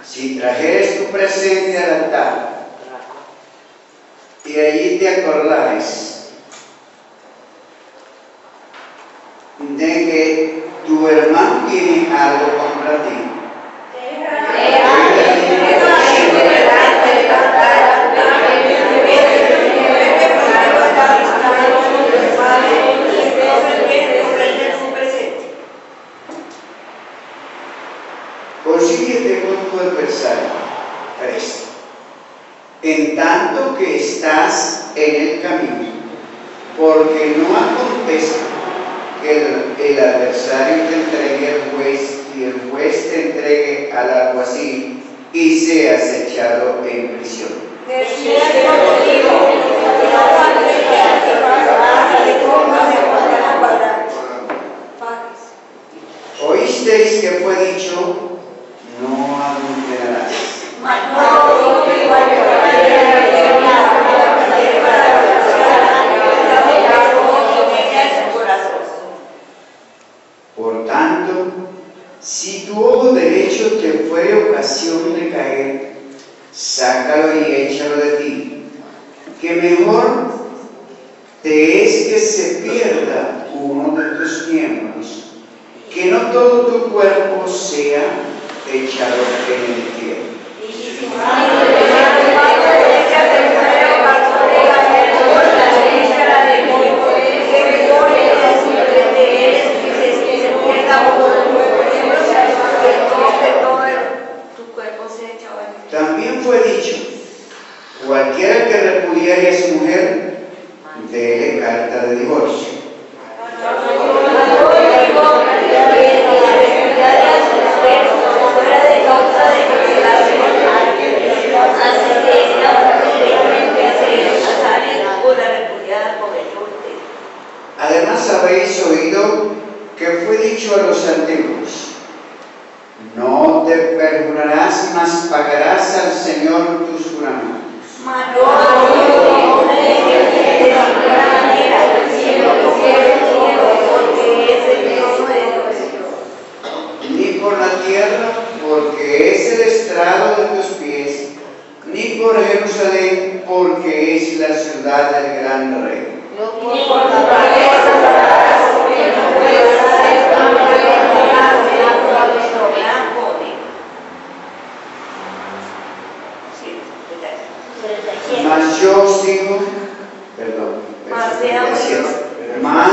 Si trajeres tu presente al altar y allí te acordares de que tu hermano tiene algo contra ti, consíguete con tu adversario presto, en tanto que estás en el camino, porque no acontezca que el adversario te entregue al juez y el juez te entregue al alguacil y seas echado en prisión. Oísteis que fue dicho: no adulterarás. Por tanto, si tu ojo derecho te fuere ocasión de caer, sácalo y échalo de ti, que mejor te es que se pierda uno de tus miembros, que no todo tu cuerpo sea echado en el infierno. También fue dicho: cualquiera que repudiare a su mujer, déle carta de divorcio. Además habéis oído que fue dicho a los antiguos: no te perjurarás, mas pagarás al Señor tus juramentos. Ni por la tierra, porque es el estrado de tus pies, ni por Jerusalén, porque es la ciudad del gran rey. Mas yo os digo, mas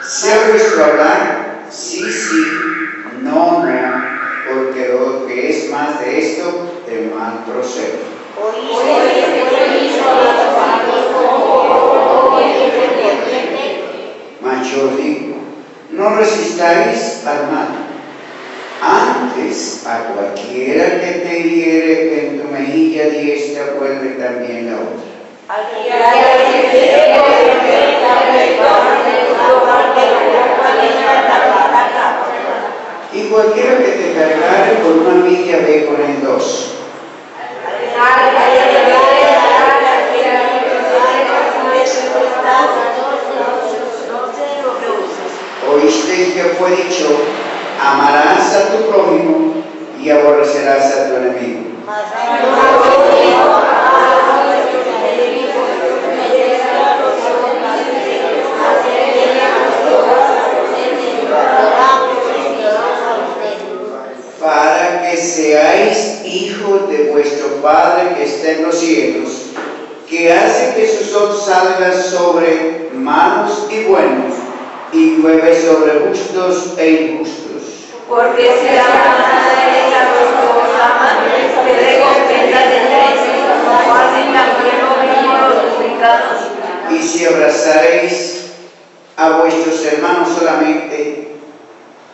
sea vuestro hablar sí, sí, no, no, porque lo que es más de esto, de mal procede. Mas yo os digo, no resistáis al mal, antes a cualquiera que te hiere en tu mejilla diestra, vuelve también la otra. Y cualquiera que te cargare con una milla, ve con el dos. Oísteis que fue dicho: amarás a tu prójimo y aborrecerás a tu enemigo. Para que seáis hijos de vuestro Padre que está en los cielos, que hace que su sol salga sobre malos y buenos, y llueve sobre justos e injustos. Porque si la mano derecha los aman, que recompensa tendréis, como hacen también los publicanos. Y si abrazaréis a vuestros hermanos solamente,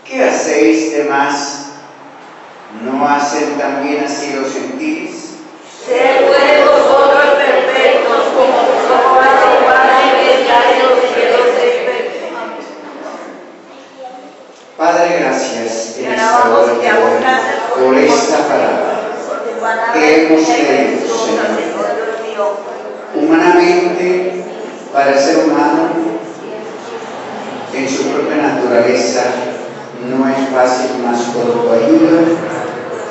¿qué hacéis de más? ¿No hacen también así los gentiles? Sed pues vosotros perfectos, como vuestro Padre que está en los cielos es perfecto. Padre, gracias en esta hora por esta palabra que hemos leído, Señor. Humanamente, para el ser humano, en su propia naturaleza, no es fácil, más por tu ayuda,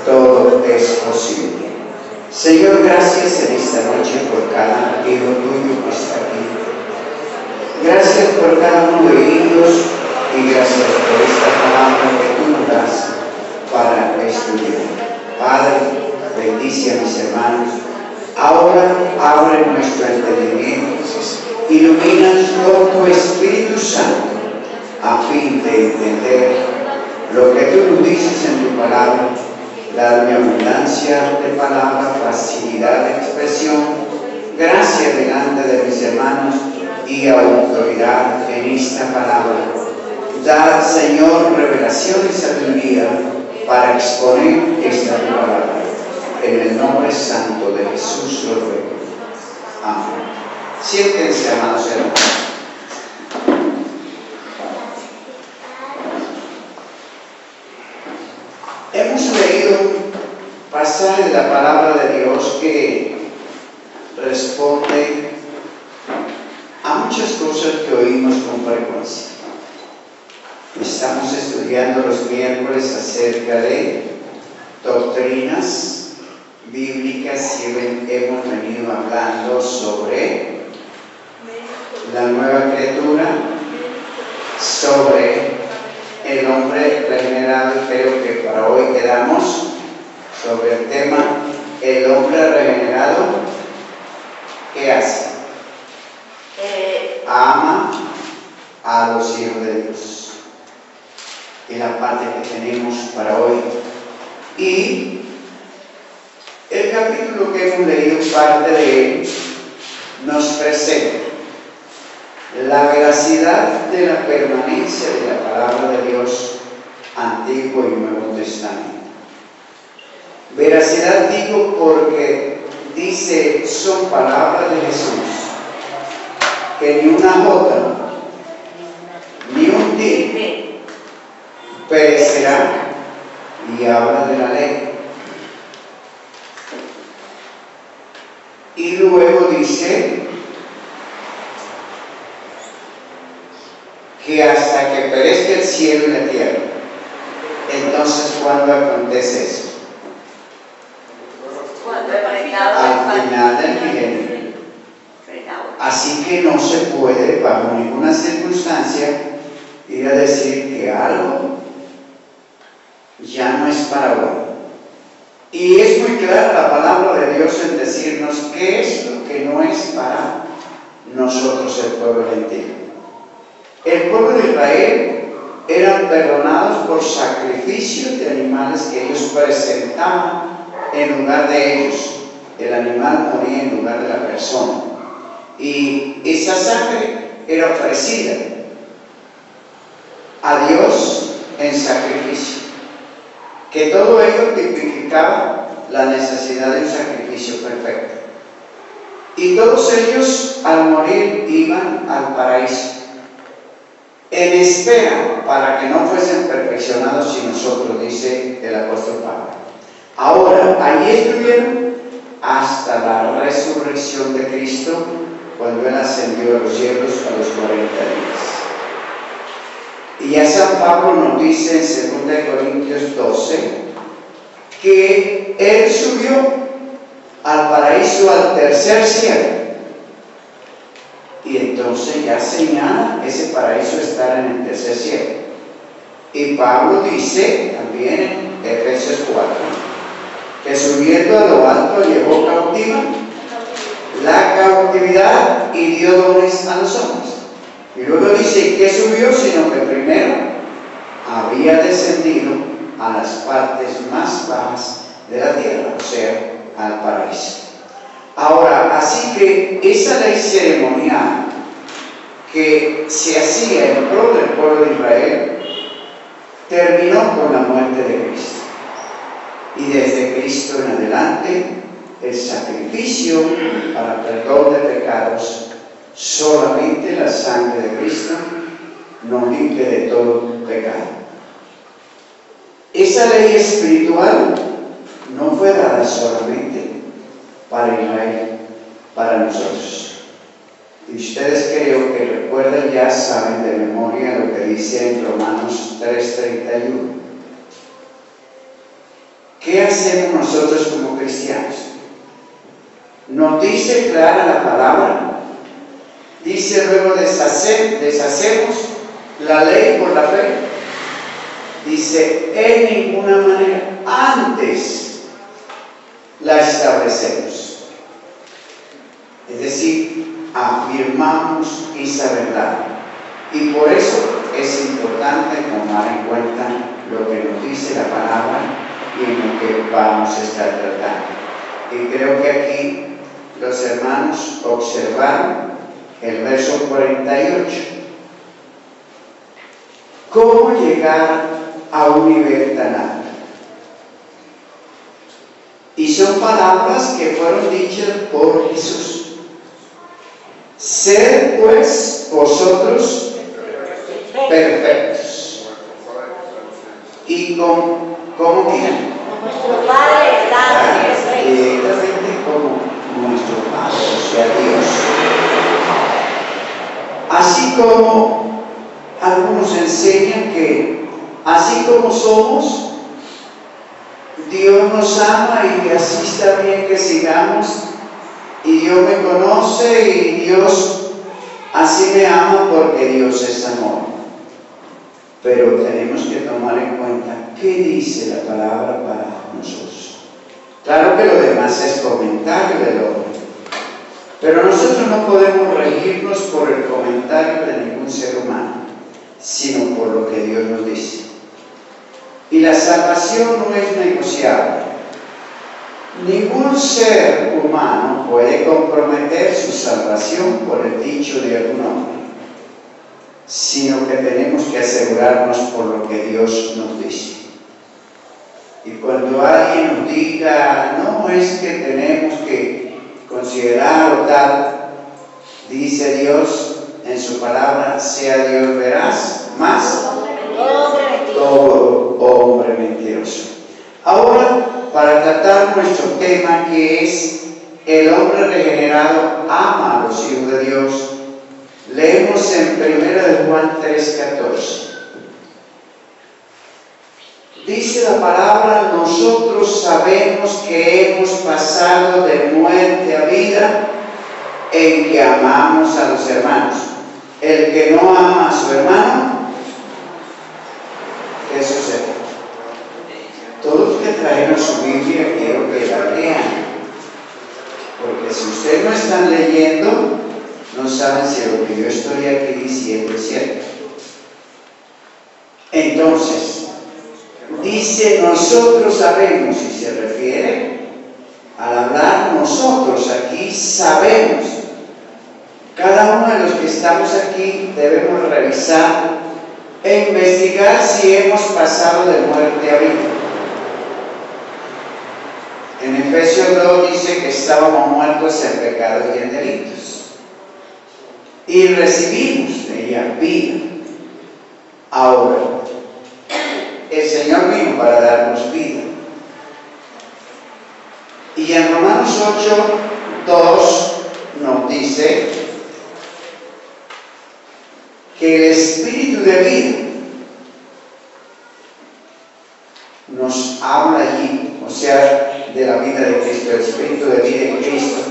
todo es posible. Señor, gracias en esta noche por cada hijo tuyo que está aquí. Gracias por cada uno de ellos y gracias por esta palabra que tú nos das para estudiar. Padre, bendice a mis hermanos. Ahora abre nuestro entendimiento, ilumínanos con tu Espíritu Santo a fin de entender lo que tú nos dices en tu palabra. Dame abundancia de palabra, facilidad de expresión, gracia delante de mis hermanos y autoridad en esta palabra. Da, Señor, revelación y sabiduría para exponer esta palabra. En el nombre santo de Jesús lo ruego. Amén. Siéntense, amados hermanos. Hemos leído un pasaje de la palabra de Dios que responde a muchas cosas que oímos con frecuencia. Estamos estudiando los miércoles acerca de doctrinas bíblicas y hemos venido hablando sobre la nueva criatura, sobre el hombre regenerado. Creo que para hoy quedamos sobre el tema el hombre regenerado. ¿Qué hace? Ama a los hijos de Dios. Es la parte que tenemos para hoy. Y el capítulo que hemos leído, parte de él, nos presenta la veracidad de la permanencia de la palabra de Dios, Antiguo y Nuevo Testamento. Veracidad digo porque dice, son palabras de Jesús, que ni una jota, ni un tilde perecerá, y habla de la ley. Y luego dice que hasta que perezca el cielo y la tierra. Entonces, ¿cuándo acontece eso? Al final del milenio. Así que no se puede, bajo ninguna circunstancia, ir a decir que algo ya no es para hoy. Y es muy clara la palabra de Dios en decirnos qué es lo que no es para nosotros, el pueblo gentil. El pueblo de Israel eran perdonados por sacrificios de animales que ellos presentaban en lugar de ellos. El animal moría en lugar de la persona. Y esa sangre era ofrecida a Dios en sacrificio. Que todo ello tipificaba la necesidad de un sacrificio perfecto. Y todos ellos al morir iban al paraíso, en espera para que no fuesen perfeccionados sin nosotros, dice el apóstol Pablo. Ahora, allí estuvieron hasta la resurrección de Cristo, cuando Él ascendió a los cielos a los 40 días. Y ya San Pablo nos dice en 2 Corintios 12 que Él subió al paraíso, al tercer cielo. Y entonces ya señala ese paraíso estar en el tercer cielo. Y Pablo dice también en Efesios 4 que subiendo a lo alto llevó cautiva la cautividad y dio dones a los hombres. Y luego dice que subió, sino que primero había descendido a las partes más bajas de la tierra, o sea, al paraíso. Ahora, así que esa ley ceremonial que se hacía en pro del pueblo de Israel terminó con la muerte de Cristo. Y desde Cristo en adelante, el sacrificio para perdón de pecados, solamente la sangre de Cristo nos limpia de todo pecado. Esa ley espiritual no fue dada solamente para Israel, para nosotros. Y ustedes creo que recuerdan, ya saben de memoria lo que dice en Romanos 3:31. ¿qué hacemos nosotros como cristianos? Nos dice clara la palabra, dice luego deshacemos la ley por la fe. Dice, en ninguna manera, antes la establecemos. Es decir, afirmamos esa verdad. Y por eso es importante tomar en cuenta lo que nos dice la palabra y en lo que vamos a estar tratando. Y creo que aquí los hermanos observaron el verso 48. ¿Cómo llegar a un nivel tan alto? Y son palabras que fueron dichas por Jesús. Sed pues vosotros perfectos. ¿Y cómo quieren? Nuestro Padre está perfecto. Directamente como nuestro Padre, o sea, Dios. Así como algunos enseñan que así como somos, Dios nos ama y así está bien que sigamos, y Dios me conoce y Dios así me ama porque Dios es amor. Pero tenemos que tomar en cuenta qué dice la palabra para nosotros. Claro que lo demás es comentario del hombre, pero nosotros no podemos regirnos por el comentario de ningún ser humano, sino por lo que Dios nos dice. Y la salvación no es negociable. Ningún ser humano puede comprometer su salvación por el dicho de algún hombre, sino que tenemos que asegurarnos por lo que Dios nos dice. Y cuando alguien nos diga, no, es que tenemos que considerar o tal, dice Dios en su palabra, sea Dios veraz, más todo hombre mentiroso. Ahora, para tratar nuestro tema, que es el hombre regenerado ama a los hijos de Dios, leemos en 1 Juan 3:14. Dice la palabra, nosotros sabemos que hemos pasado de muerte a vida en que amamos a los hermanos. El que no ama a su hermano, ¿qué sucede? Todos los que trajeron su Biblia quiero que la lean, porque si ustedes no están leyendo, no saben si lo que yo estoy aquí diciendo es cierto. Entonces, dice nosotros sabemos, y se refiere al hablar nosotros aquí, sabemos. Cada uno de los que estamos aquí debemos revisar e investigar si hemos pasado de muerte a vida. En Efesios 2 dice que estábamos muertos en pecados y en delitos, y recibimos de ella vida. Ahora, el Señor vino para darnos vida. Y en Romanos 8:2 nos dice que el Espíritu de vida nos habla allí, o sea, de la vida de Cristo, el Espíritu de vida en Cristo,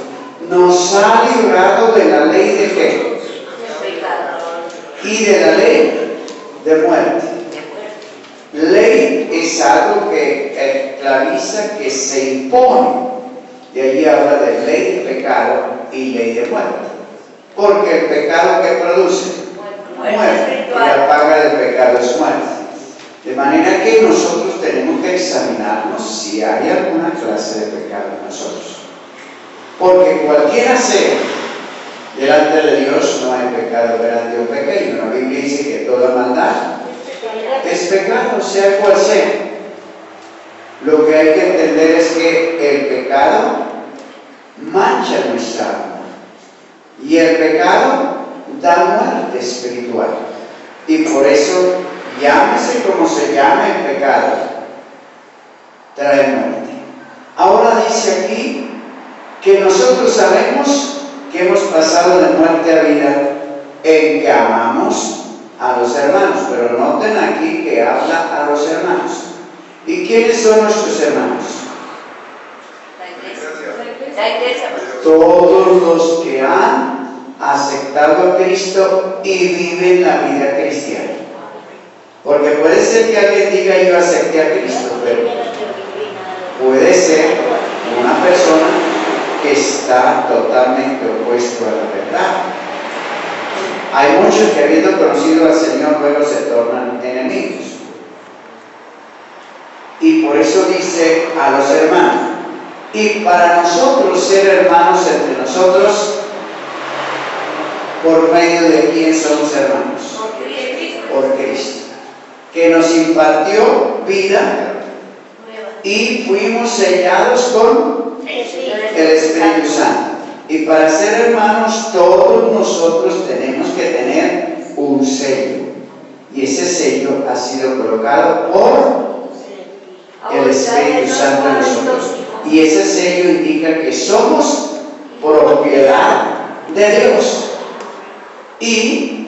nos ha librado de la ley de ¿qué? Y de la ley de muerte. Ley es algo que clariza, que se impone. De allí habla de ley de pecado y ley de muerte. Porque el pecado que produce muerte, y la paga del pecado es muerte. De manera que nosotros tenemos que examinarnos si hay alguna clase de pecado en nosotros. Porque cualquiera sea, delante de Dios no hay pecado grande o pequeño. La Biblia dice que toda maldad es pecado, sea cual sea. Lo que hay que entender es que el pecado mancha nuestra alma. Y el pecado da muerte espiritual. Y por eso, llámese como se llame el pecado, trae muerte. Ahora dice aquí que nosotros sabemos que hemos pasado de muerte a vida en que amamos a los hermanos, pero noten aquí que habla a los hermanos. ¿Y quiénes son nuestros hermanos? La iglesia. Todos los que han aceptado a Cristo y viven la vida cristiana. Porque puede ser que alguien diga yo acepté a Cristo, pero puede ser una persona que está totalmente opuesto a la verdad. Hay muchos que habiendo conocido al Señor luego se tornan enemigos. Y por eso dice a los hermanos, y para nosotros ser hermanos entre nosotros, ¿por medio de quién somos hermanos? Por Cristo, que nos impartió vida y fuimos sellados con el Espíritu Santo. Y para ser hermanos, todos nosotros tenemos que tener un sello. Y ese sello ha sido colocado por el Espíritu Santo en nosotros. Y ese sello indica que somos propiedad de Dios. Y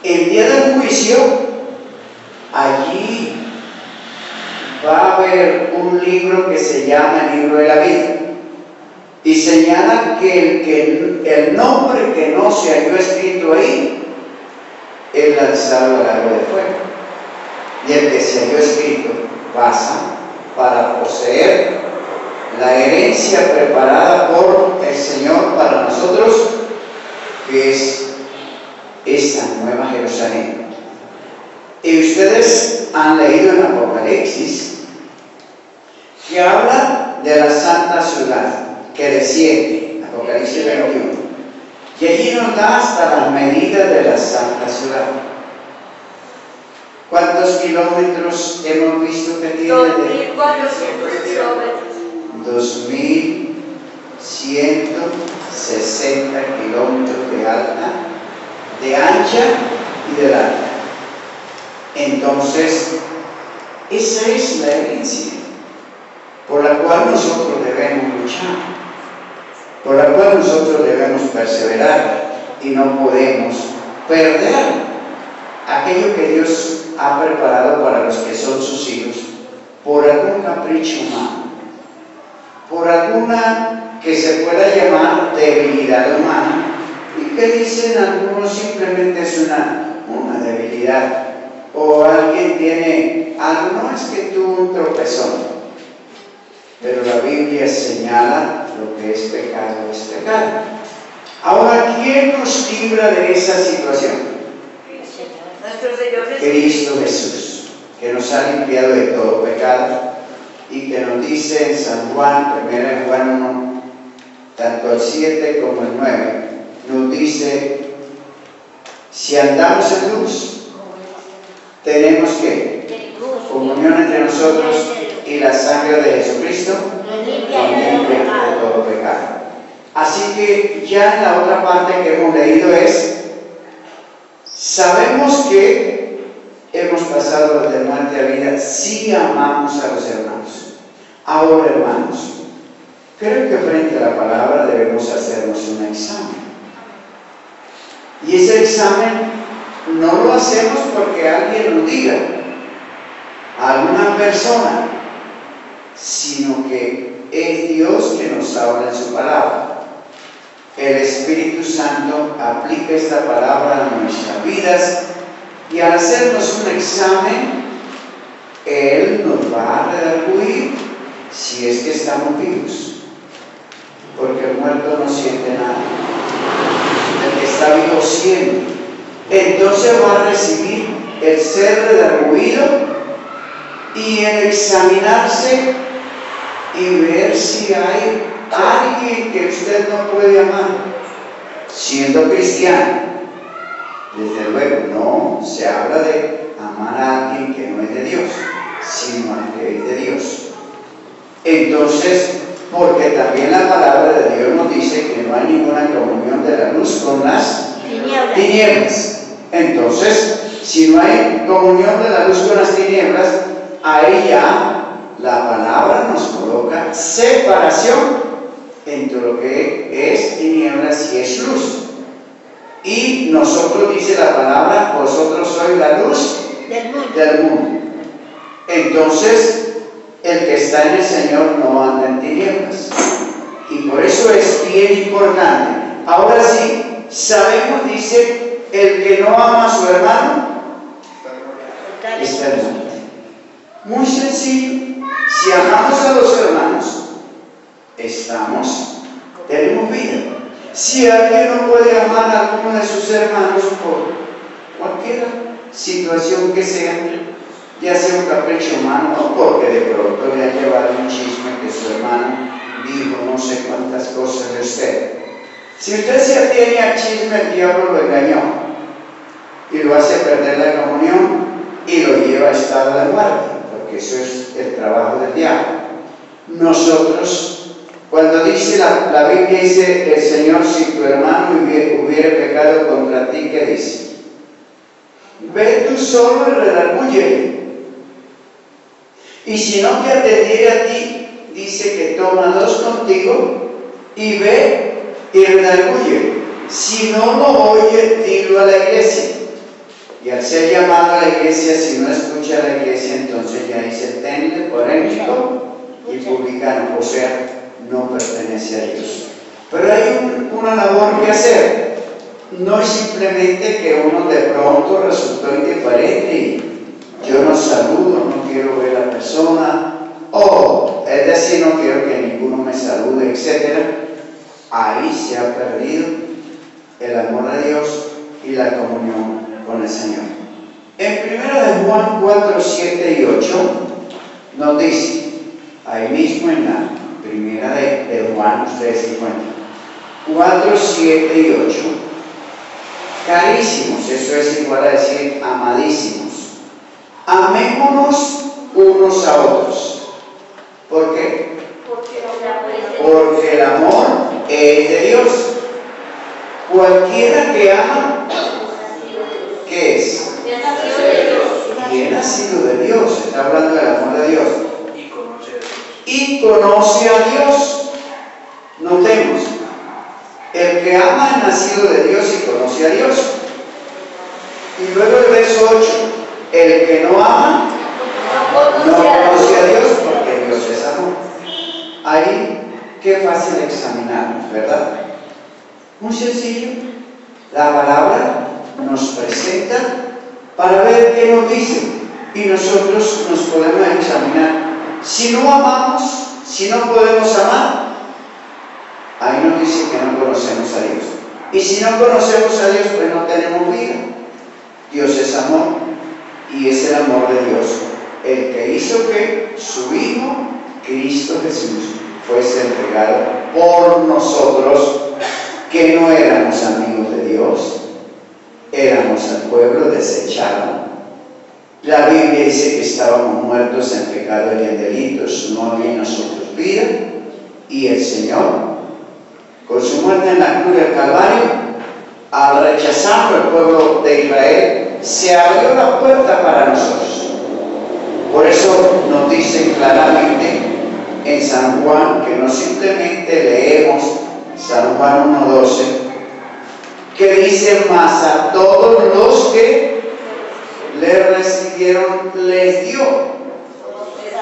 el día del juicio, allí va a haber un libro que se llama el libro de la vida. Y señala que el nombre que no se halló escrito ahí es lanzado al lago de fuego. Y el que se halló escrito pasa para poseer la herencia preparada por el Señor para nosotros, que es esta nueva Jerusalén. Y ustedes han leído en Apocalipsis que habla de la santa ciudad que desciende, Apocalipsis 21, y allí nos da hasta las medidas de la santa ciudad. ¿Cuántos kilómetros hemos visto que tiene? 2.400 kilómetros. 2.160 kilómetros de alta, de ancha y de larga. Entonces, esa es la herencia por la cual nosotros debemos luchar, por la cual nosotros debemos perseverar, y no podemos perder aquello que Dios ha preparado para los que son sus hijos por algún capricho humano, por alguna que se pueda llamar debilidad humana, y que dicen algunos simplemente es una debilidad, o alguien tiene algo, no es que tuvo un tropezón. Pero la Biblia señala lo que es pecado, es pecado. Ahora, ¿quién nos libra de esa situación? Nuestro Señor Cristo Jesús, que nos ha limpiado de todo pecado, y que nos dice en San Juan, 1 Juan 1, tanto el 7 como el 9, nos dice, si andamos en luz, tenemos que comunión entre nosotros, y la sangre de Jesucristo nos limpia de todo pecado. Así que ya en la otra parte que hemos leído sabemos que hemos pasado de muerte a vida si amamos a los hermanos. Ahora, hermanos, creo que frente a la palabra debemos hacernos un examen. Y ese examen no lo hacemos porque alguien lo diga a alguna persona, sino que es Dios que nos habla en su palabra. El Espíritu Santo aplica esta palabra a nuestras vidas, y al hacernos un examen, Él nos va a redarguir si es que estamos vivos, porque el muerto no siente nada, el que está vivo siente. Entonces va a recibir el ser redarguido y el examinarse y ver si hay alguien que usted no puede amar siendo cristiano. Desde luego no se habla de amar a alguien que no es de Dios, sino al que es de Dios. Entonces, porque también la palabra de Dios nos dice que no hay ninguna comunión de la luz con las tinieblas. Entonces, si no hay comunión de la luz con las tinieblas, ahí ya la palabra nos coloca separación entre lo que es tinieblas y es luz. Y nosotros, dice la palabra, vosotros sois la luz del mundo. Entonces, el que está en el Señor no anda en tinieblas. Y por eso es bien importante. Ahora sí, sabemos, dice, el que no ama a su hermano está en muerte. Muy sencillo. Si amamos a los hermanos, tenemos vida. Si alguien no puede amar a alguno de sus hermanos por cualquier situación que sea, ya sea un capricho humano o porque de pronto le ha llevado un chisme que su hermano dijo no sé cuántas cosas de usted. Si usted se atiene al chisme, el diablo lo engañó y lo hace perder la comunión y lo lleva a estado de muerte, porque eso es el trabajo del diablo. Nosotros, cuando dice la Biblia, dice el Señor, si tu hermano hubiera pecado contra ti, ¿qué dice? Ve tú solo y redargúyele. Y si no te atendiere a ti, dice que toma dos contigo y ve y redarguye. Si no lo oye, dilo a la iglesia. Y al ser llamado a la iglesia, si no escucha a la iglesia, entonces ya dice, tenle por enemigo y publicano, o sea, no pertenece a Dios. Pero hay una labor que hacer. No es simplemente que uno de pronto resultó indiferente y yo no saludo, no quiero ver a la persona, o es decir, no quiero que ninguno me salude, etc. Ahí se ha perdido el amor a Dios y la comunión con el Señor. En 1 de Juan 4, 7 y 8 nos dice, ahí mismo en la primera de Juan, ustedes se encuentran, 4, 7 y 8, carísimos, eso es igual a decir amadísimos, amémonos unos a otros. ¿Por qué? Porque el amor es de Dios. Cualquiera que ama, ¿qué es? Y es nacido de Dios. Está hablando del amor de Dios. Y conoce a Dios. Notemos, el que ama es nacido de Dios y conoce a Dios. Y luego el verso 8, el que no ama no conoce a Dios porque Dios es amor. Ahí, qué fácil examinarnos, ¿verdad? Muy sencillo. La palabra nos presenta para ver qué nos dice y nosotros nos podemos examinar. Si no amamos, si no podemos amar, ahí nos dice que no conocemos a Dios. Y si no conocemos a Dios, pues no tenemos vida. Dios es amor y es el amor de Dios el que hizo que su Hijo, Cristo Jesús, fuese entregado por nosotros, que no éramos amigos de Dios, éramos al pueblo desechado. La Biblia dice que estábamos muertos en pecado y en delitos, no había en nosotros vida, y el Señor, con su muerte en la cruz del Calvario, al rechazarlo el pueblo de Israel, se abrió la puerta para nosotros. Por eso nos dice claramente en San Juan, que no simplemente leemos San Juan 1:12, que dice, mas a todos los que le recibieron les dio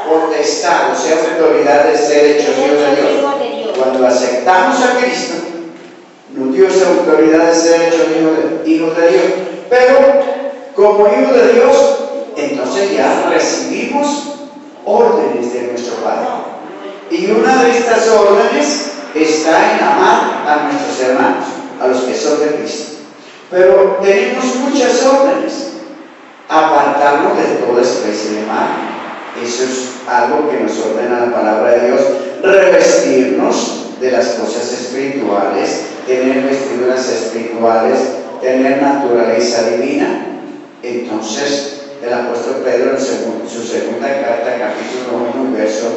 potestad, o sea, autoridad de ser hechos hijos de Dios. Cuando aceptamos a Cristo, nos dio esa autoridad de ser hechos hijos de Dios. Pero como hijos de Dios, entonces ya recibimos órdenes de nuestro Padre. Y una de estas órdenes está en amar a nuestros hermanos, a los que son de Cristo. Pero tenemos muchas órdenes. Apartarnos de toda especie de mal. Eso es algo que nos ordena la palabra de Dios. Revestirnos de las cosas espirituales, tener vestiduras espirituales, tener naturaleza divina. Entonces, el apóstol Pedro en su segunda carta, capítulo 1, verso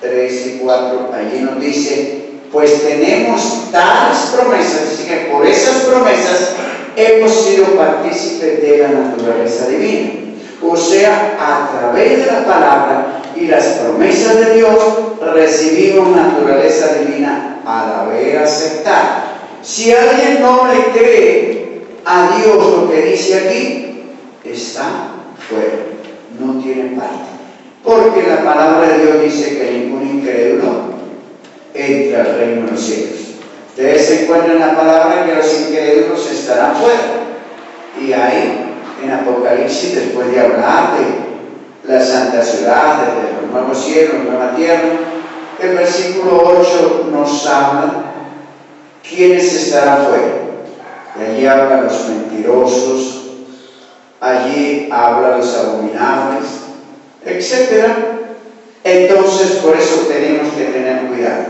3 y 4, allí nos dice, pues tenemos tales promesas, así que por esas promesas hemos sido partícipes de la naturaleza divina. O sea, a través de la palabra y las promesas de Dios, recibimos naturaleza divina al haber aceptado. Si alguien no le cree a Dios lo que dice aquí, está fuera, no tiene parte. porque la palabra de Dios dice que ningún incrédulo entra al reino de los cielos. Ustedes se encuentran en la palabra que los incrédulos estarán fuera. Y ahí, en Apocalipsis, después de hablar de la santa ciudad, de los nuevos cielos, nueva tierra, el versículo 8 nos habla quiénes estarán fuera. Y allí habla los mentirosos, allí habla los abominables, etc. Entonces, por eso tenemos que tener cuidado.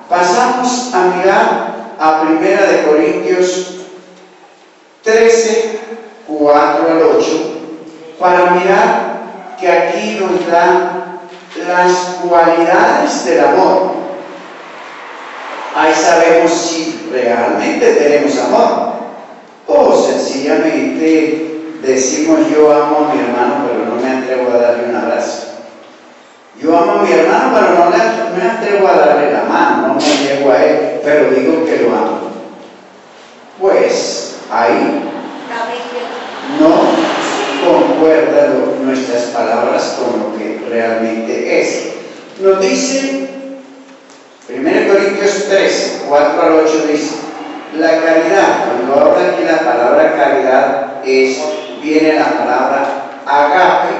Pasamos a mirar a 1 Corintios 13, 4 al 8, para mirar que aquí nos da las cualidades del amor. Ahí sabemos si realmente tenemos amor o sencillamente decimos yo amo a mi hermano pero no me atrevo a darle un abrazo. Yo amo a mi hermano pero no me atrevo a darle la mano, no me llego a él, pero digo que lo amo. Pues ahí no concuerdan nuestras palabras con lo que realmente es. Nos dice 1 Corintios 13, 4 al 8 dice, la caridad, cuando habla aquí la palabra caridad, viene la palabra agape,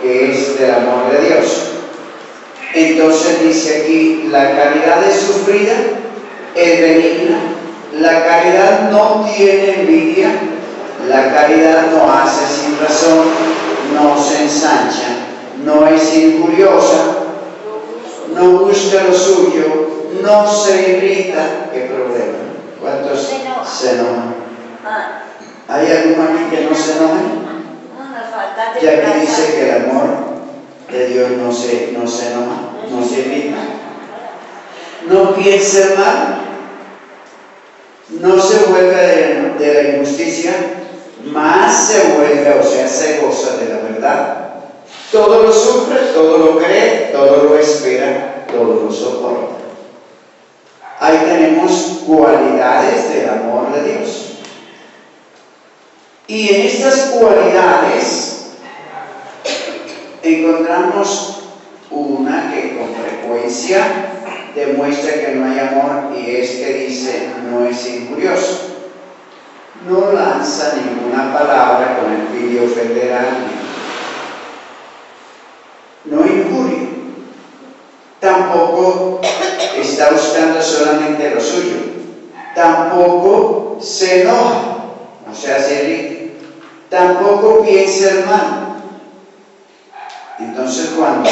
que es del amor de Dios. Entonces dice aquí, la caridad es sufrida, es benigna, la caridad no tiene envidia, la caridad no hace sin razón, no se ensancha, no es injuriosa, no busca lo suyo, no se irrita. ¿Qué problema? ¿Cuántos se enojan? ¿Hay alguno aquí que no se enoje? Ya que dice que el amor de Dios no se enoja, no se irrita. No piensa mal, no se vuelve de la injusticia, más se vuelve, o sea, se goza de la verdad. Todo lo sufre, todo lo cree, todo lo espera, todo lo soporta. Ahí tenemos cualidades del amor de Dios. Y en estas cualidades encontramos una que con frecuencia demuestra que no hay amor, y es que dice no es injurioso. No lanza ninguna palabra con el fin de ofender a alguien. No injuria. Tampoco está buscando solamente lo suyo. Tampoco se enoja, o sea, se irrita. Tampoco piensa el mal. Entonces, cuando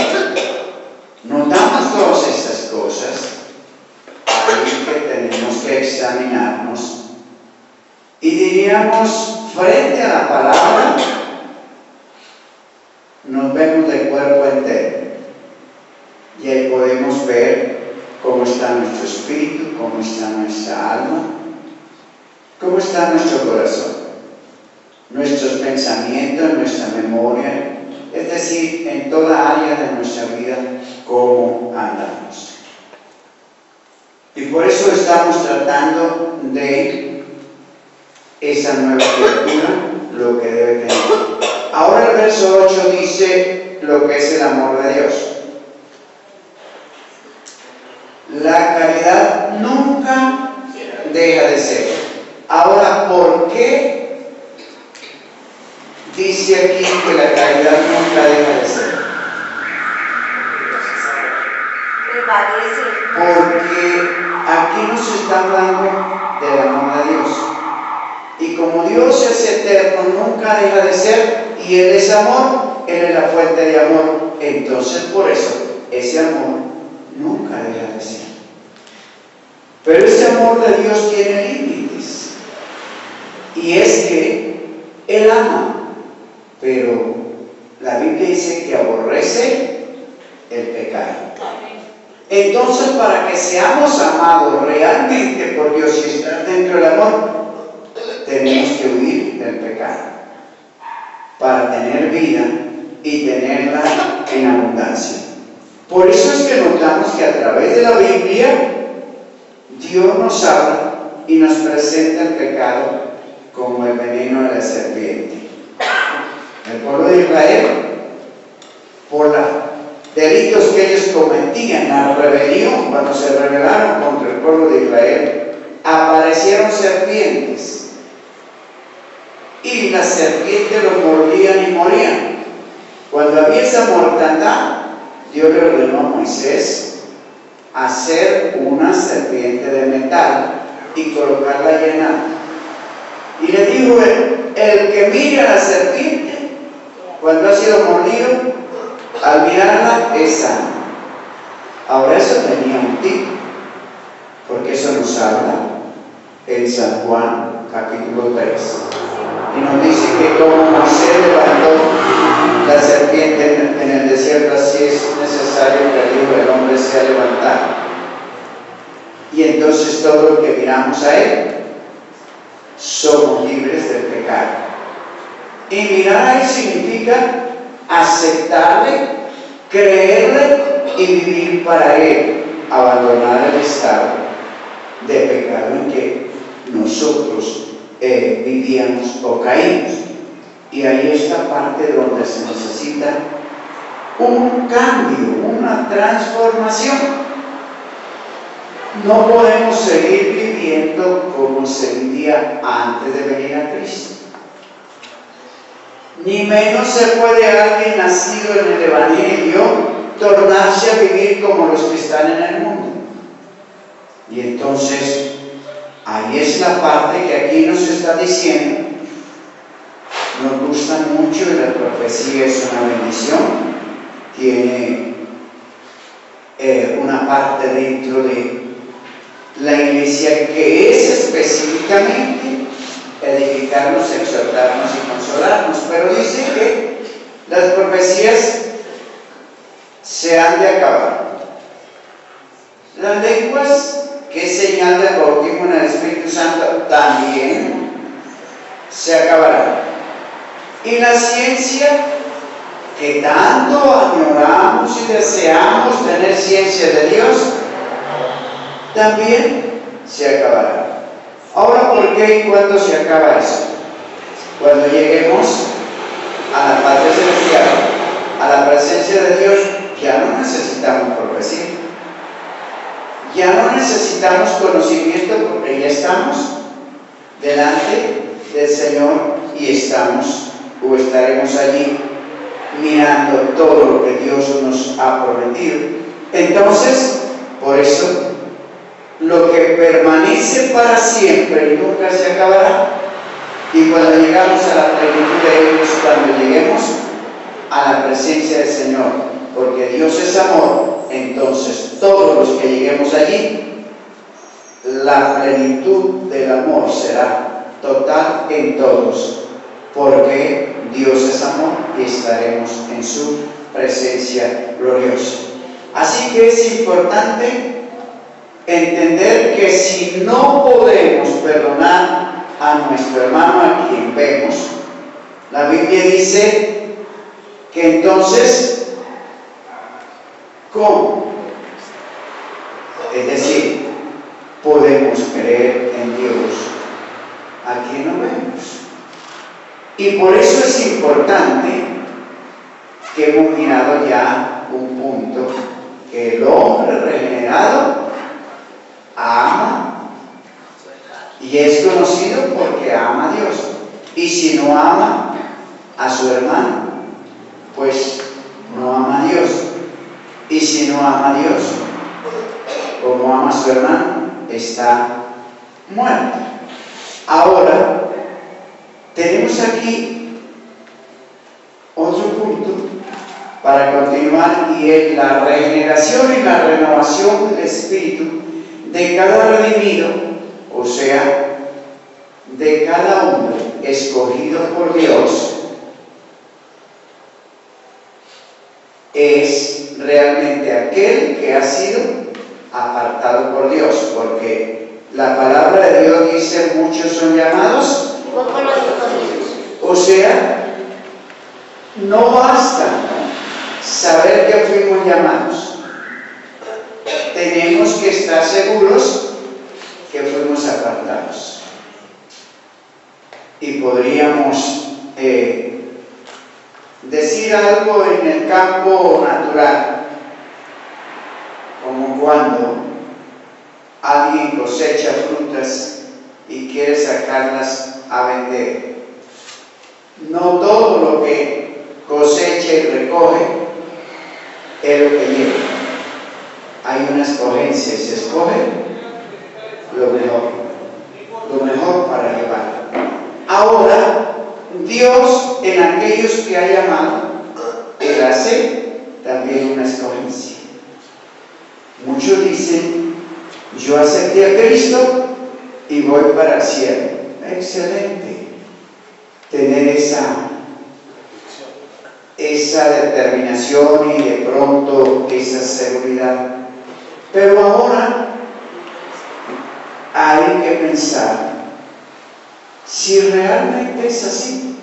notamos todas estas cosas, ahí que tenemos que examinarnos y diríamos, frente a la palabra, nos vemos de cuerpo entero. Y ahí podemos ver cómo está nuestro espíritu, cómo está nuestra alma, cómo está nuestro corazón, nuestros pensamientos, nuestra memoria, es decir, en toda área de nuestra vida, cómo andamos. Y por eso estamos tratando de esa nueva criatura, lo que debe tener. Ahora el verso 8 dice lo que es el amor de Dios. La caridad nunca deja de ser. Ahora, ¿por qué dice aquí que la caridad nunca deja de ser? Porque aquí nos está hablando del amor de Dios. Y como Dios es eterno, nunca deja de ser, y Él es amor, Él es la fuente de amor. Entonces, por eso, ese amor nunca deja de ser. Pero ese amor de Dios tiene límites. Y es que Él ama, pero la Biblia dice que aborrece el pecado. Entonces, para que seamos amados realmente por Dios y estar dentro del amor, tenemos que huir del pecado para tener vida y tenerla en abundancia. Por eso es que notamos que a través de la Biblia Dios nos habla y nos presenta el pecado como el veneno de la serpiente. El pueblo de Israel, por la delitos que ellos cometían, la rebelión, cuando se rebelaron contra el pueblo de Israel, aparecieron serpientes. Y las serpientes los mordían y morían. Cuando había esa mortandad, Dios le ordenó a Moisés hacer una serpiente de metal y colocarla llenada. Y le dijo, el que mire a la serpiente, cuando ha sido mordido, al mirarla es sano. Ahora eso tenía un tipo, porque eso nos habla en San Juan capítulo 3. Y nos dice que como Moisés levantó la serpiente en el desierto, así es necesario que el Hijo del Hombre sea levantado. Y entonces todo lo que miramos a Él, somos libres del pecado. Y mirar a Él significa aceptarle, creerle y vivir para Él, abandonar el estado de pecado en que nosotros vivíamos o caímos. Y ahí es la parte donde se necesita un cambio, una transformación. No podemos seguir viviendo como se vivía antes de venir a Cristo. Ni menos se puede alguien nacido en el Evangelio tornarse a vivir como los que están en el mundo. Y entonces, ahí es la parte que aquí nos está diciendo. Nos gusta mucho y la profecía es una bendición. Tiene una parte dentro de la iglesia que es específicamente edificarnos, exhortarnos y consolarnos. Pero dice que las profecías se han de acabar. Las lenguas, que es señal del bautismo en el Espíritu Santo, también se acabarán. Y la ciencia, que tanto añoramos y deseamos tener ciencia de Dios, también se acabará. Ahora, ¿por qué y cuándo se acaba eso? Cuando lleguemos a la parte celestial, a la presencia de Dios, ya no necesitamos profecía. Ya no necesitamos conocimiento porque ya estamos delante del Señor y estamos o estaremos allí mirando todo lo que Dios nos ha prometido. Entonces, por eso, lo que permanece para siempre y nunca se acabará. Y cuando llegamos a la plenitud de Dios, cuando lleguemos a la presencia del Señor, porque Dios es amor, entonces todos los que lleguemos allí, la plenitud del amor será total en todos, porque Dios es amor y estaremos en su presencia gloriosa. Así que es importante entender que si no podemos perdonar a nuestro hermano a quien vemos, la Biblia dice que entonces, ¿cómo? Es decir, podemos creer en Dios a quien no vemos. Y por eso es importante que hemos mirado ya un punto, que el hombre regenerado ama y es conocido porque ama a Dios. Y si no ama a su hermano, pues no ama a Dios. Y si no ama a Dios, como ama a su hermano, está muerto. Ahora, tenemos aquí otro punto para continuar, y es la regeneración y la renovación del espíritu de cada redimido, o sea, de cada hombre escogido por Dios. Es realmente aquel que ha sido apartado por Dios, porque la palabra de Dios dice: muchos son llamados, o sea, no basta saber que fuimos llamados, tenemos que estar seguros que fuimos apartados. Y podríamos decir algo en el campo natural. cuando alguien cosecha frutas y quiere sacarlas a vender. No todo lo que cosecha y recoge es lo que lleva. Hay una escogencia y se escoge lo mejor para llevar. Ahora, Dios en aquellos que ha llamado, Él hace también una escogencia. Muchos dicen, yo acepté a Cristo y voy para el cielo. Excelente tener esa determinación y de pronto esa seguridad. Pero ahora hay que pensar si realmente es así.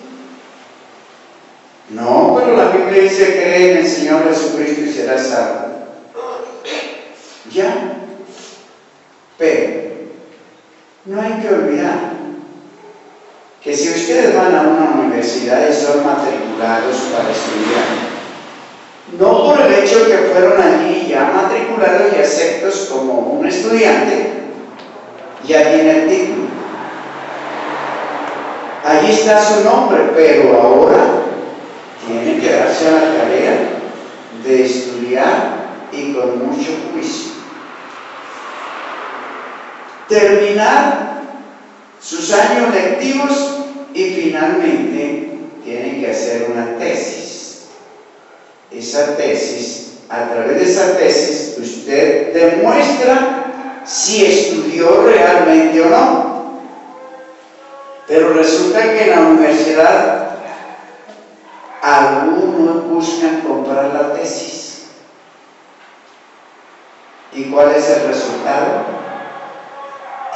No, pero la Biblia dice: cree en el Señor Jesucristo y serás salvo. Ya. Pero no hay que olvidar que si ustedes van a una universidad y son matriculados para estudiar, no por el hecho que fueron allí ya matriculados y aceptos como un estudiante, ya tiene el título. Allí está su nombre, pero ahora tiene que darse a la tarea de estudiar y con mucho juicio. Terminar sus años lectivos y finalmente tienen que hacer una tesis. Esa tesis, a través de esa tesis, usted demuestra si estudió realmente o no. Pero resulta que en la universidad algunos buscan comprar la tesis. ¿Y cuál es el resultado?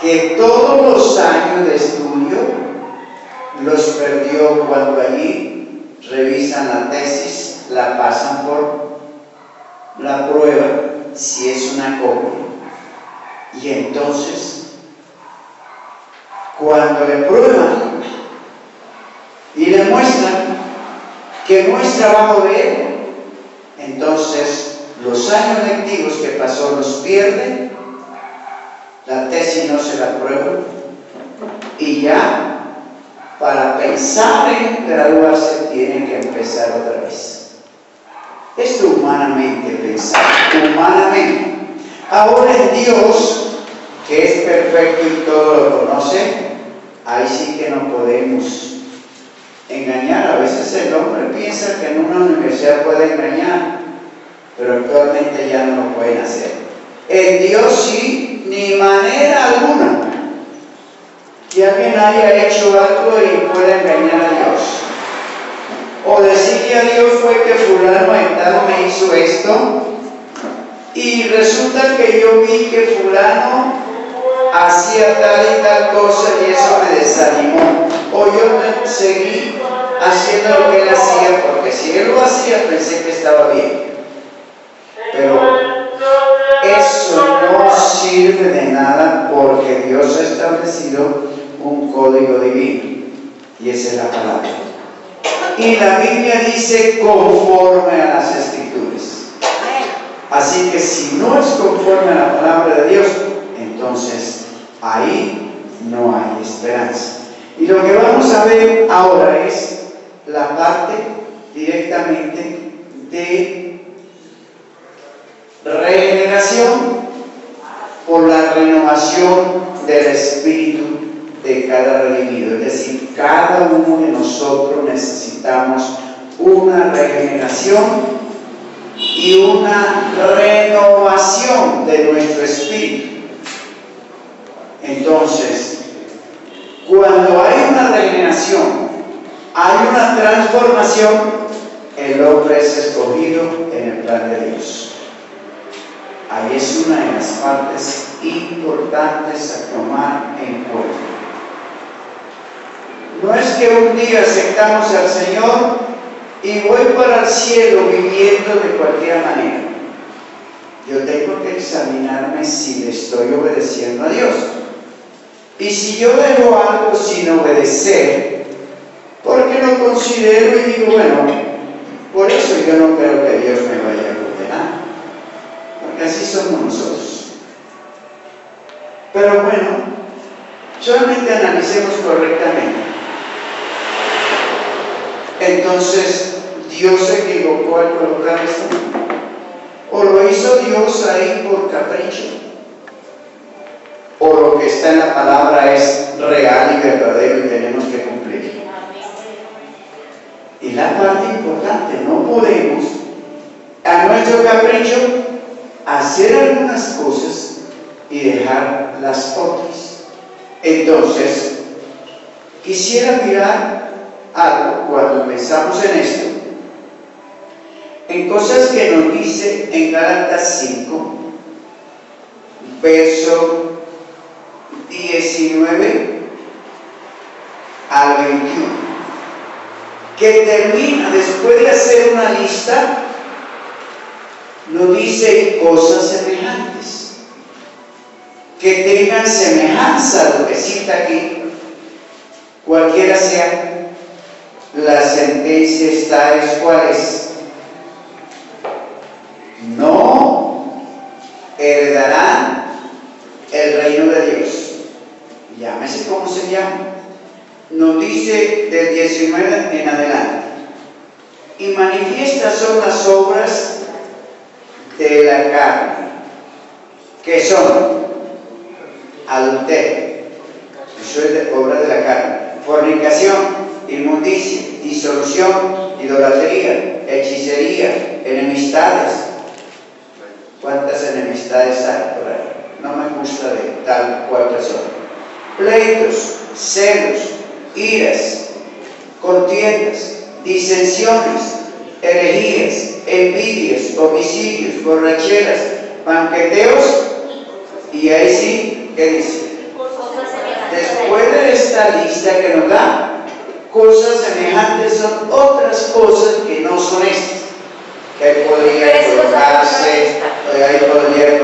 Que todos los años de estudio los perdió cuando allí revisan la tesis, la pasan por la prueba, si es una copia. Y entonces, cuando le prueban y le muestran que no es trabajo de él, entonces los años lectivos que pasó los pierde, la tesis no se la prueba y ya para pensar en graduarse tiene que empezar otra vez. Esto humanamente pensar, humanamente. Ahora en Dios, que es perfecto y todo lo conoce, ahí sí que no podemos engañar. A veces el hombre piensa que en una universidad puede engañar, pero actualmente ya no lo pueden hacer. En Dios sí, ni manera alguna que alguien haya hecho algo y pueda engañar a Dios. O decirle a Dios fue que fulano tal me hizo esto y resulta que yo vi que fulano hacía tal y tal cosa y eso me desanimó. O yo seguí haciendo lo que él hacía porque si él lo hacía pensé que estaba bien. Pero eso no sirve de nada porque Dios ha establecido un código divino y esa es la palabra. Y la Biblia dice conforme a las Escrituras. Así que si no es conforme a la palabra de Dios, entonces ahí no hay esperanza. Y lo que vamos a ver ahora es la parte directamente de regeneración por la renovación del espíritu de cada redimido. Es decir, cada uno de nosotros necesitamos una regeneración y una renovación de nuestro espíritu. Entonces, cuando hay una regeneración, hay una transformación, el hombre es escogido en el plan de Dios. Ahí es una de las partes importantes a tomar en cuenta. No es que un día aceptamos al Señor y voy para el cielo viviendo de cualquier manera. Yo tengo que examinarme si le estoy obedeciendo a Dios. Y si yo dejo algo sin obedecer, porque lo considero y digo, bueno, por eso yo no creo que Dios me vaya a condenar. porque así somos nosotros. Pero bueno, solamente analicemos correctamente. Entonces, ¿Dios se equivocó al colocar esto? ¿O lo hizo Dios ahí por capricho? ¿O lo que está en la palabra es real y verdadero y tenemos que cumplir? Y la parte importante, no podemos a nuestro capricho hacer algunas cosas y dejar las otras. Entonces, quisiera mirar algo cuando pensamos en esto, en cosas que nos dice en Gálatas 5, verso 19 al 21, que termina, después de hacer una lista, nos dice cosas semejantes, que tengan semejanza a lo que cita aquí, cualquiera sea las sentencias tales cuales: no heredarán el reino de Dios. Llámese como se llama. Nos dice del 19 en adelante: y manifiestas son las obras de la carne, que son adulterio, eso es de obra de la carne, fornicación, inmundicia, disolución, idolatría, hechicería, enemistades. ¿Cuántas enemistades hay por ahí? No me gusta de tal cual persona. Pleitos, celos, iras, contiendas, disensiones, herejías, envidias, homicidios, borracheras, banqueteos. Y ahí sí, ¿qué dice? Después de esta lista que nos da, cosas semejantes son otras cosas que no son estas. Que ahí podría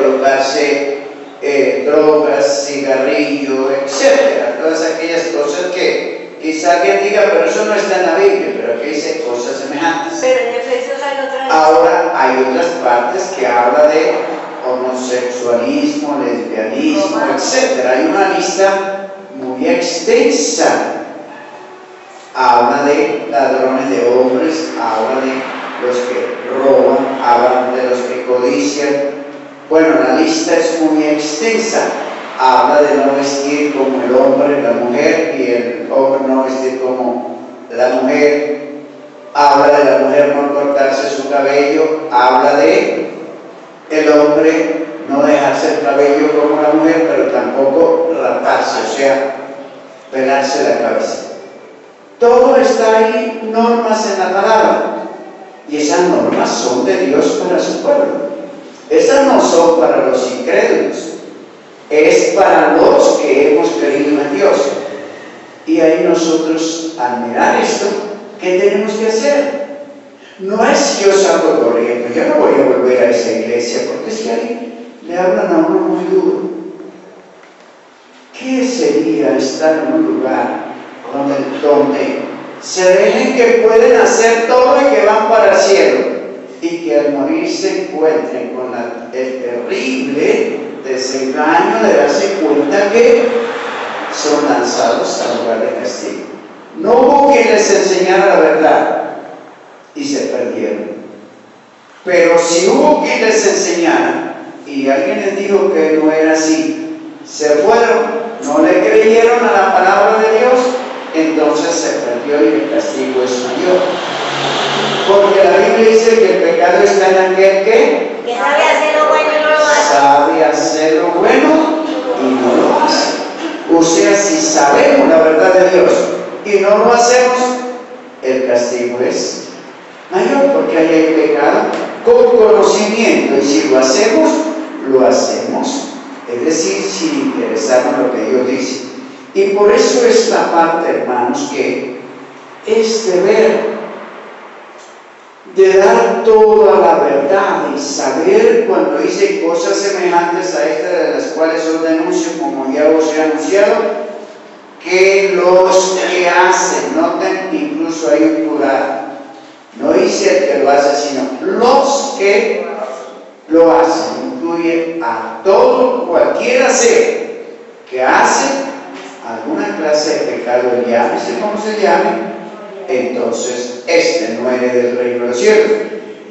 colocarse drogas, cigarrillo, etcétera. Todas aquellas cosas que quizá alguien diga, pero eso no está en la Biblia, pero aquí dice cosas semejantes. Pero en Efesios hay otras. Ahora hay otras partes que habla de homosexualismo, lesbianismo, etcétera. Hay una lista muy extensa. Habla de ladrones de hombres, habla de los que roban, habla de los que codician. Bueno, la lista es muy extensa. Habla de no vestir como el hombre, la mujer, y el hombre no vestir como la mujer. Habla de la mujer no cortarse su cabello. Habla de el hombre no dejarse el cabello como la mujer, pero tampoco raparse, o sea, pelarse la cabeza. Todo está ahí, normas en la palabra. Y esas normas son de Dios para su pueblo. Esas no son para los incrédulos. Es para los que hemos creído en Dios. Y ahí nosotros, al mirar esto, ¿qué tenemos que hacer? No es si yo salgo corriendo, yo no voy a volver a esa iglesia, porque es que ahí le hablan a uno muy duro. ¿Qué sería estar en un lugar donde se dejen que pueden hacer todo y que van para el cielo, y que al morir se encuentren con el terrible desengaño de darse cuenta que son lanzados al lugar de castigo? No hubo quien les enseñara la verdad y se perdieron. Pero si hubo quien les enseñara y alguien les dijo que no era así, se fueron, no le creyeron a la palabra de Dios, entonces se perdió y el castigo es mayor. Porque la Biblia dice que el pecado está en aquel que sabe hacer lo bueno y no lo hace. Sabe hacer lo bueno y no lo hace. O sea, si sabemos la verdad de Dios y no lo hacemos, el castigo es mayor, porque ahí hay pecado con conocimiento, y si lo hacemos, lo hacemos. Es decir, sin interesarnos en lo que Dios dice. Y por eso esta parte, hermanos, que es deber de dar toda la verdad y saber cuando dice cosas semejantes a estas de las cuales os denuncio, como ya os he anunciado, que los que hacen, noten, incluso hay un plural, no dice el que lo hace, sino los que lo hacen, incluye a todo, cualquiera sea que hace alguna clase de pecado, llámese como se llame, entonces este no hereda del reino de los cielos.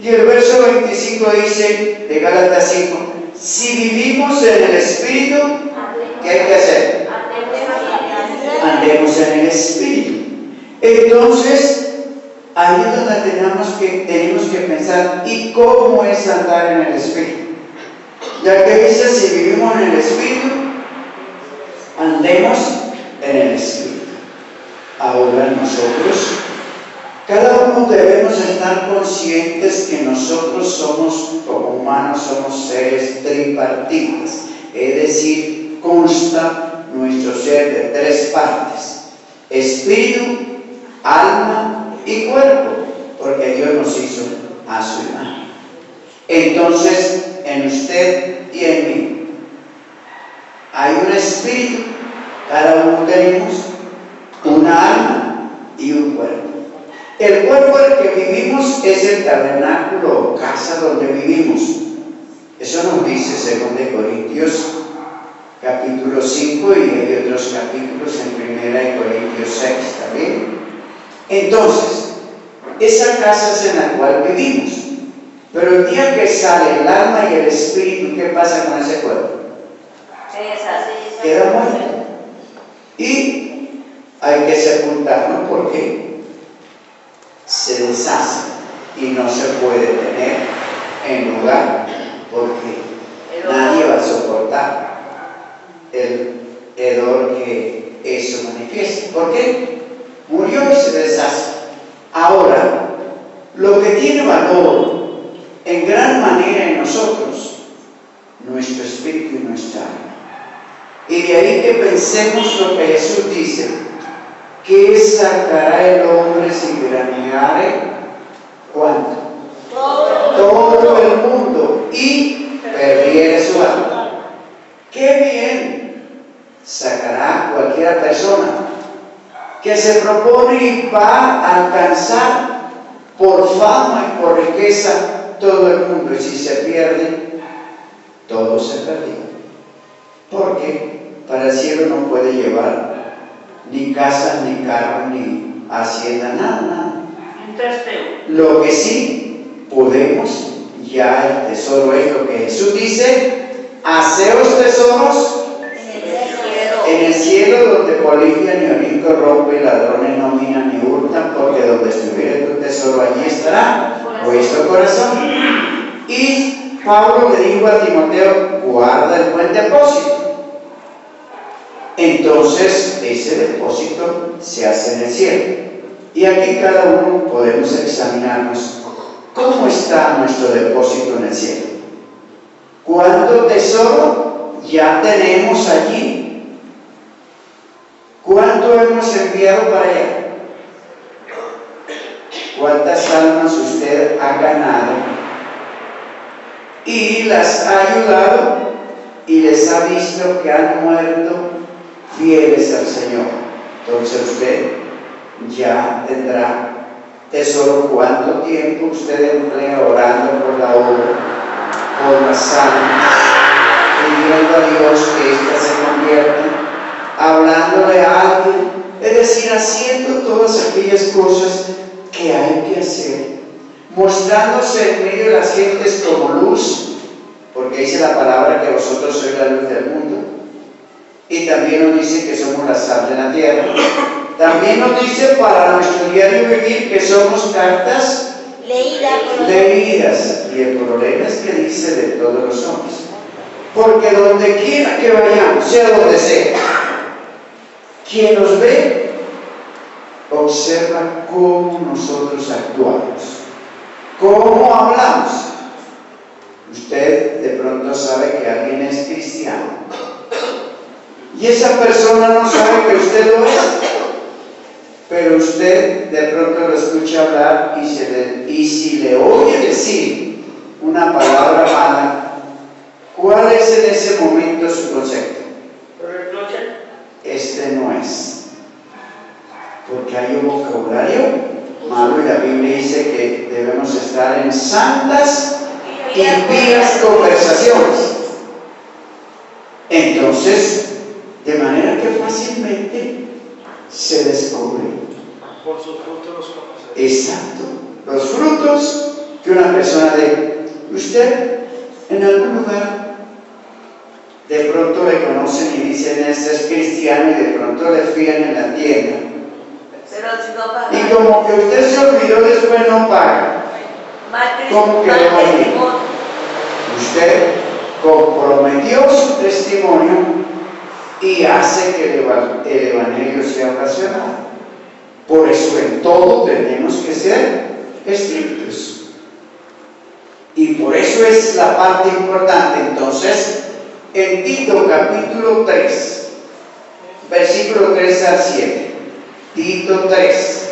Y el verso 25 dice de Gálatas 5, si vivimos en el Espíritu, ¿qué hay que hacer? Andemos en el Espíritu. Entonces, ahí es donde tenemos que pensar, ¿y cómo es andar en el Espíritu? Ya que dice, si vivimos en el Espíritu, andemos en el Espíritu. Ahora nosotros, cada uno debemos estar conscientes que nosotros somos, como humanos, somos seres tripartitos, es decir, consta nuestro ser de tres partes: espíritu, alma y cuerpo, porque Dios nos hizo a su imagen. Entonces, en usted y en mí hay un espíritu, cada uno tenemos una alma y un cuerpo. El cuerpo en el que vivimos es el tabernáculo o casa donde vivimos. Eso nos dice 2 Corintios capítulo 5, y hay otros capítulos en 1 Corintios 6 también. Entonces, esa casa es en la cual vivimos. Pero el día que sale el alma y el espíritu, ¿qué pasa con ese cuerpo? Queda muerto. Y hay que sepultarlo porque se deshace y no se puede tener en lugar, porque nadie va a soportar el hedor que eso manifiesta. ¿Por qué? Murió y se deshace. Ahora, lo que tiene valor en gran manera en nosotros, nuestro espíritu y nuestra alma. Y de ahí que pensemos lo que Jesús dice: ¿qué sacará el hombre si granjeare? ¿Cuánto? Todo el mundo, y perdiere su alma. ¡Qué bien sacará cualquier persona que se propone y va a alcanzar por fama y por riqueza todo el mundo, y si se pierde, todo se perdió? Porque para el cielo no puede llevar ni casas, ni carros, ni hacienda, nada. Lo que sí podemos, ya el tesoro es lo que Jesús dice: haceos tesoros en el cielo, donde polilla ni orín corrompe, ladrones no minan ni hurtan, porque donde estuviere tu tesoro, allí estará vuestro corazón. Y Pablo le dijo a Timoteo: guarda el buen depósito. Entonces, ese depósito se hace en el cielo. Y aquí cada uno podemos examinarnos cómo está nuestro depósito en el cielo. ¿Cuánto tesoro ya tenemos allí? ¿Cuánto hemos enviado para allá? ¿Cuántas almas usted ha ganado y las ha ayudado y les ha visto que han muerto fieles al Señor? Entonces usted ya tendrá tesoro. ¿Cuánto tiempo usted emplea orando por la obra, por las almas, pidiendo a Dios que éstas se conviertan, hablándole a alguien, es decir, haciendo todas aquellas cosas que hay que hacer, mostrándose en medio de las gentes como luz, porque dice la palabra que vosotros sois la luz del mundo, y también nos dice que somos la sal de la tierra. También nos dice para nuestro diario vivir que somos cartas leídas, y el problema es que dice de todos los hombres, porque donde quiera que vayamos, sea donde sea, quien nos ve observa cómo nosotros actuamos, cómo hablamos. Usted de pronto sabe que alguien es cristiano y esa persona no sabe que usted lo es, pero usted de pronto lo escucha hablar y si le oye decir una palabra mala, ¿cuál es en ese momento su concepto? Este no es, porque hay un vocabulario malo, y la Biblia dice que debemos estar en santas y pías conversaciones. Entonces, de manera que fácilmente se descubre. Por sus frutos los conocerán. Exacto. Los frutos que una persona de usted en algún lugar de pronto le conocen y dicen este es cristiano y de pronto le fían en la tienda. Pero si no paga. Y como que usted se olvidó, después no paga. ¿Cómo que no? Usted comprometió su testimonio y hace que el Evangelio sea ocasional. Por eso en todo tenemos que ser estrictos. Y por eso es la parte importante. Entonces, en Tito capítulo 3, versículo 3 al 7. Tito 3.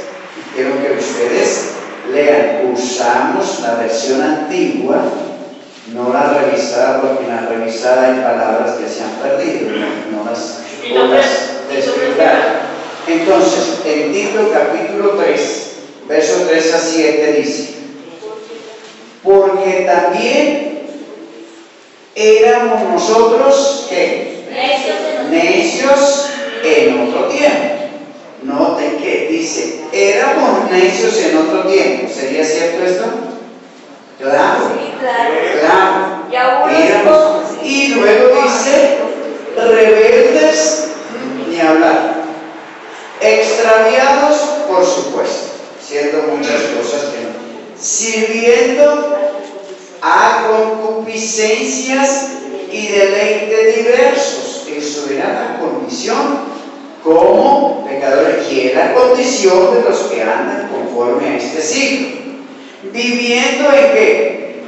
Quiero que ustedes lean. Usamos la versión antigua, no la revisada, porque en la revisada hay palabras que se han perdido, no las desfiguraron. Entonces, en Tito capítulo 3, versos 3 a 7 dice: porque también éramos nosotros, ¿qué? Necios en otro tiempo. Noten que dice, éramos necios en otro tiempo. ¿Sería cierto esto? Claro, Sí, claro. claro. Y aún los Éramos. pocos. Y luego dice, rebeldes, ni hablar. Extraviados, por supuesto, siendo muchas cosas que no. Sirviendo a concupiscencias y deleites diversos. Eso era la condición como pecadores, que es la condición de los que andan conforme a este siglo. Viviendo en qué?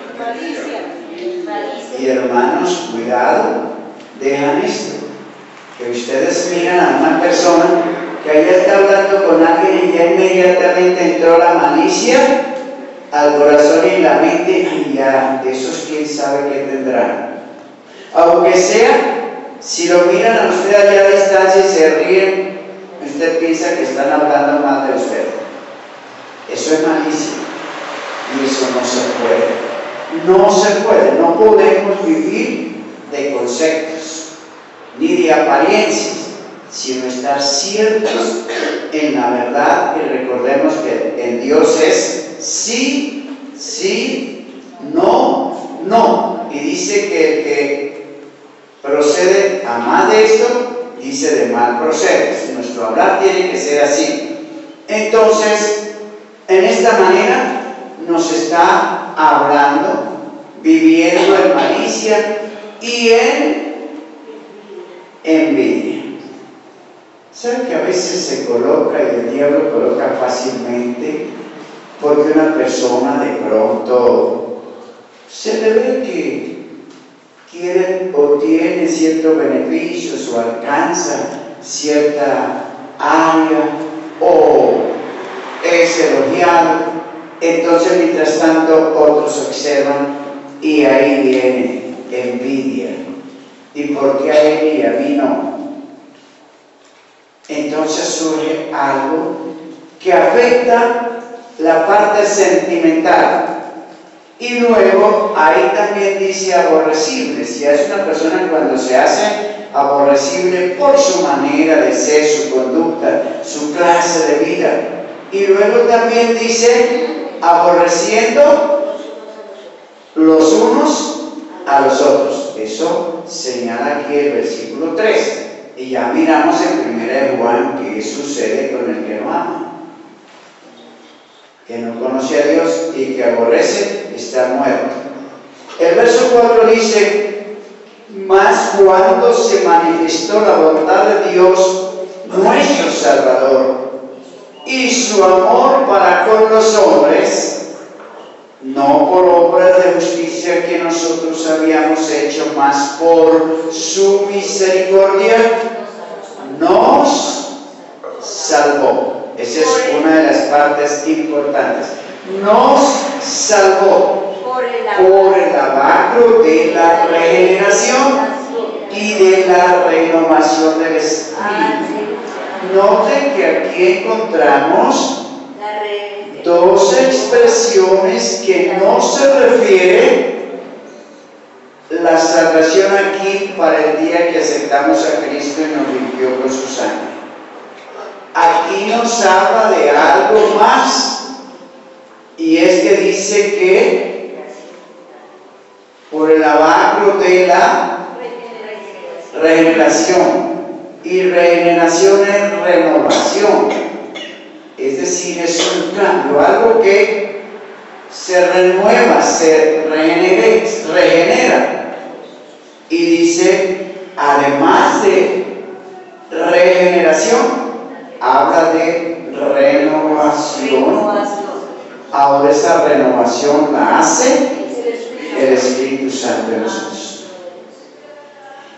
Y hermanos, cuidado, dejan esto. Que ustedes miran a una persona que allá está hablando con alguien y ya inmediatamente entró la malicia al corazón y la mente, y ya, de esos quién sabe qué tendrán. Aunque sea, si lo miran a usted allá a distancia y se ríen, usted piensa que están hablando mal de usted. Eso es malicia. Y eso no se puede. No se puede. No podemos vivir de conceptos, ni de apariencias, sino estar ciertos en la verdad. Y recordemos que en Dios es sí, sí, no, no. Y dice que el que procede a más de esto, dice de mal procede. Nuestro hablar tiene que ser así. Entonces, en esta manera nos está hablando, viviendo en malicia y en envidia. ¿Saben que a veces se coloca y el diablo coloca fácilmente? Porque una persona de pronto se le ve que quiere o tiene ciertos beneficios o alcanza cierta área o es elogiado. Entonces, mientras tanto, otros observan y ahí viene envidia. ¿Y por qué a él y a mí no? Entonces surge algo que afecta la parte sentimental. Y luego ahí también dice aborrecible. Si es una persona cuando se hace aborrecible por su manera de ser, su conducta, su clase de vida. Y luego también dice aborreciendo los unos a los otros. Eso señala aquí el versículo 3. Y ya miramos en 1 Juan qué sucede con el que no ama, que no conoce a Dios y que aborrece, está muerto. El verso 4 dice: mas cuando se manifestó la voluntad de Dios, nuestro Salvador, y su amor para con los hombres, no por obras de justicia que nosotros habíamos hecho, mas por su misericordia, nos salvó. Esa es una de las partes importantes. Nos salvó por el lavacro de la regeneración y de la renovación del espíritu. Noten que aquí encontramos dos expresiones que no se refieren la salvación aquí para el día que aceptamos a Cristo y nos limpió con su sangre. Aquí nos habla de algo más, y es que dice que por el lavacro de la regeneración, y regeneración es renovación, es decir, es un cambio, algo que se renueva, se regenera. Y dice, además de regeneración, habla de renovación. Ahora esa renovación la hace el Espíritu Santo de nosotros.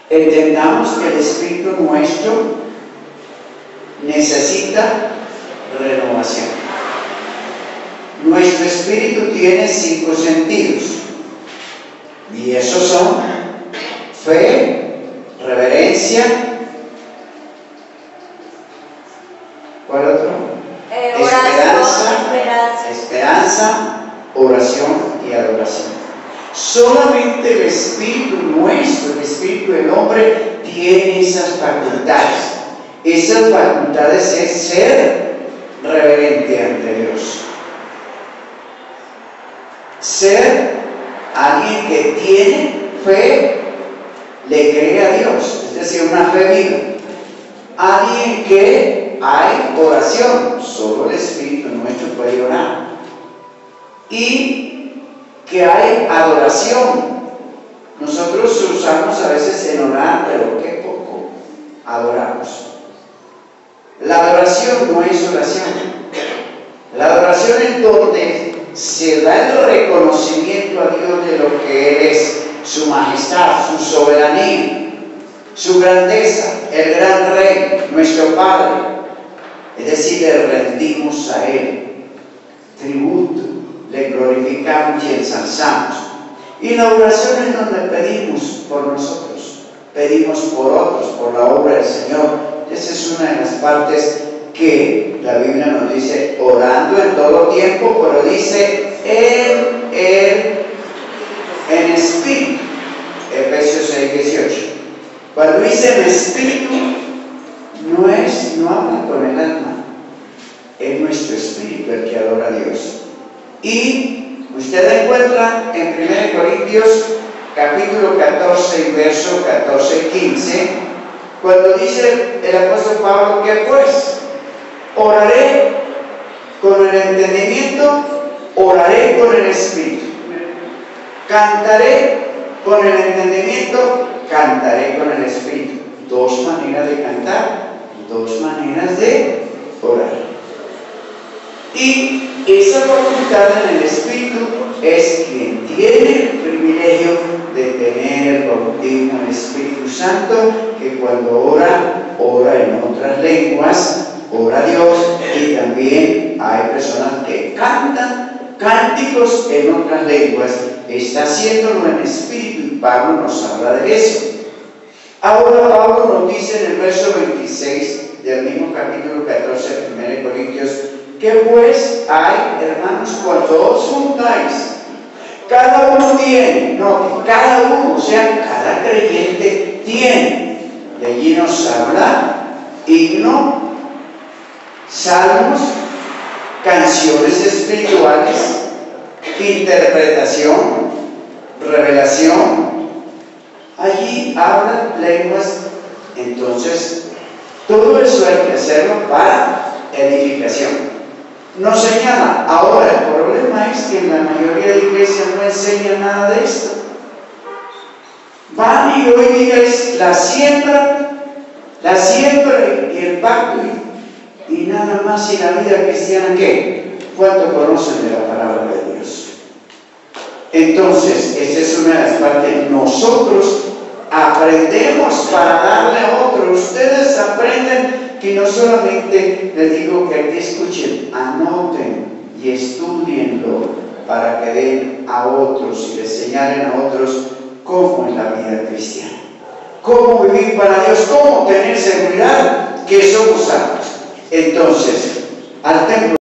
Entendamos que el Espíritu nuestro necesita renovación. Nuestro espíritu tiene 5 sentidos, y esos son fe, reverencia, ¿cuál otro? Esperanza, oración y adoración. Solamente el espíritu nuestro, el espíritu del hombre, tiene esas facultades. Esas facultades es ser reverente ante Dios, ser alguien que tiene fe, le cree a Dios, es decir, una fe viva. Alguien que hay oración, solo el Espíritu nuestro puede orar. Y que hay adoración. Nosotros usamos a veces en orar, pero qué poco adoramos. La adoración no es oración. La adoración es donde se da el reconocimiento a Dios de lo que Él es, su majestad, su soberanía, su grandeza, el gran Rey, nuestro Padre. Es decir, le rendimos a Él tributo, le glorificamos y ensalzamos. Y la oración es donde pedimos por nosotros, pedimos por otros, por la obra del Señor. Esa es una de las partes que la Biblia nos dice, orando en todo tiempo, pero dice en espíritu, Efesios 6:18. Cuando dice en espíritu, no habla con el alma, es nuestro espíritu el que adora a Dios. Y usted encuentra en 1 Corintios capítulo 14 y verso 14 y 15, cuando dice el apóstol Pablo que pues oraré con el entendimiento, oraré con el espíritu, cantaré con el entendimiento, cantaré con el espíritu. 2 maneras de cantar, 2 maneras de orar. Y esa facultad en el espíritu es quien tiene el privilegio de tener el bautismo del Espíritu Santo, que cuando ora en otras lenguas, ora a Dios. Y también hay personas que cantan cánticos en otras lenguas, está haciéndolo en espíritu, y Pablo nos habla de eso. Ahora Pablo nos dice en el verso 26 del mismo capítulo 14 de 1 Corintios, que pues hay, hermanos, cuando os juntáis, cada uno tiene, cada uno, o sea, cada creyente tiene. De allí nos habla himno, salmos, canciones espirituales, interpretación, revelación. Allí hablan lenguas. Entonces, todo eso hay que hacerlo para edificación. Nos señala. Ahora, el problema es que en la mayoría de iglesias no enseñan nada de esto. Van y hoy día es la siembra y el pacto y nada más. Y la vida cristiana, ¿qué? ¿Cuánto conocen de la palabra de Dios? Entonces, esta es una de las partes. Nosotros aprendemos para darle a otros. Ustedes aprenden. Y no solamente les digo que aquí escuchen, anoten y estudienlo para que den a otros y les señalen a otros cómo es la vida cristiana, cómo vivir para Dios, cómo tener seguridad que somos salvos. Entonces, al templo